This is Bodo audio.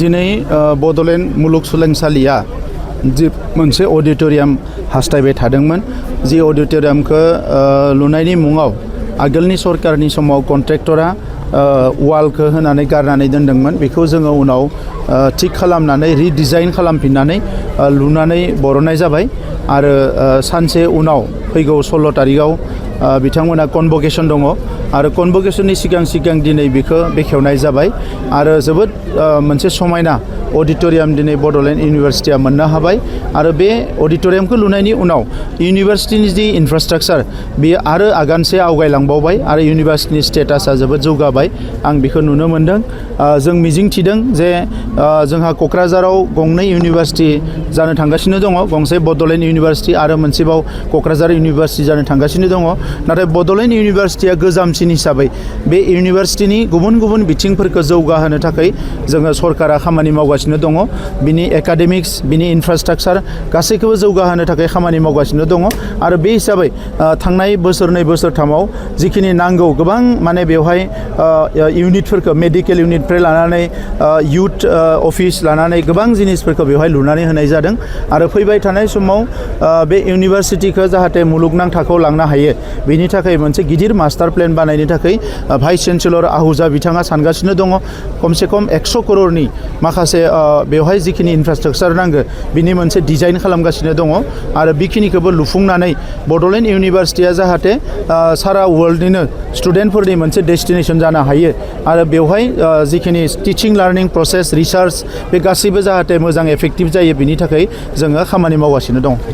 दिनै बड'लेण्ड मुलुगसोलोंसालिया जि मोनसे अडिटोरियाम हास्थायबाय थादोंमोन जि अडिटोरियामखौ लुनायनि मुङाव आगोलनि सरकारनि समाव कन्ट्रेक्टरा वालखौ होनानै गारनानै दोनदोंमोन बेखौ जोङो उनाव थिक खालामनानै रिडिजाइन खालामफिननानै लुनानै बरननाय जाबाय आरो सानसे उनाव फैगौ 16 तारिखआव बिथांमोना कनभकेसन दङ आरो कनभकेसननि सिगां दिनै बेखौ बेखेवनाय जाबाय आरो जोबोद मोनसे समायना अडिटोरियाम दिनै बड'लेण्ड इउनिभारसिटिया मोननो हाबाय आरो बे अडिटोरियामखौ लुनायनि उनाव इउनिभारसिटिनि जि इनफ्रास्ट्राक्चार बेयो आरो आगानसे आवगायलांबावबाय आरो इउनिभारसिटिनि स्टेटासा जोबोद जौगाबाय आं बेखौ नुनो मोनदों जों मिजिंथिदों जे जोंहा क'क्राझाराव गंनै इउनिभारसिटि जानो थांगासिनो दङ गंसे बड'लेण्ड इउनिभारसिटि आरो मोनसेबाव क'क्राझार इउनिभारसिटि जानो थांगासिनो दङ नाथाय बड'लेण्ड इउनिभारसिटिया गोजामसिन हिसाबै बे इउनिभारसिटिनि गुबुन बिथिंफोरखौ जौगाहोनो थाखाय जोङो सरकारा खामानि मावगासिनो दङ बिनि एकाडेमिक्स बिनि इनफ्रास्ट्राक्चार गासैखौबो जौगाहोनो थाखाय खामानि मावगासिनो दङ आरो बे हिसाबै थांनाय बोसोरनै बोसोरथामाव जिखिनि नांगौ गोबां माने बेवहाय इउनिटफोरखौ मेडिकेल इउनिटनिफ्राय लानानै युथ अफिस लानानै गोबां जिनिसफोरखौ बेवहाय लुनानै होनाय जादों आरो फैबाय थानाय समाव बे इउनिभारसिटिखौ जाहाथे मुलुगनां थाखोआव लांनो हायो बेनि थाखाय मोनसे गिदिर मास्टार प्लेन बानायनो थाखाय भाइस चेन्सेलर आहूजा बिथाङा सानगासिनो दङ खमसे खम 100 करोड़नि माखासे बेवहाय जिखिनि इनफ्रास्ट्राक्चार नांगौ बिनि मोनसे डिजाइन खालामगासिनो दङ आरो बेखिनिखौबो लुफुंनानै बड'लेण्ड इउनिभारसिटिया जाहाथे सारा वर्ल्डनिनो स्टुडेन्टफोरनि मोनसे डेस्टिनेसन जानो हायो आरो बेवहाय जिखिनि टिचिं लार्निं प्रसेस रिसार्च बे गासैबो जाहाथे मोजां एफेक्टिभ जायो बिनि थाखाय जोङो खामानि मावगासिनो दं।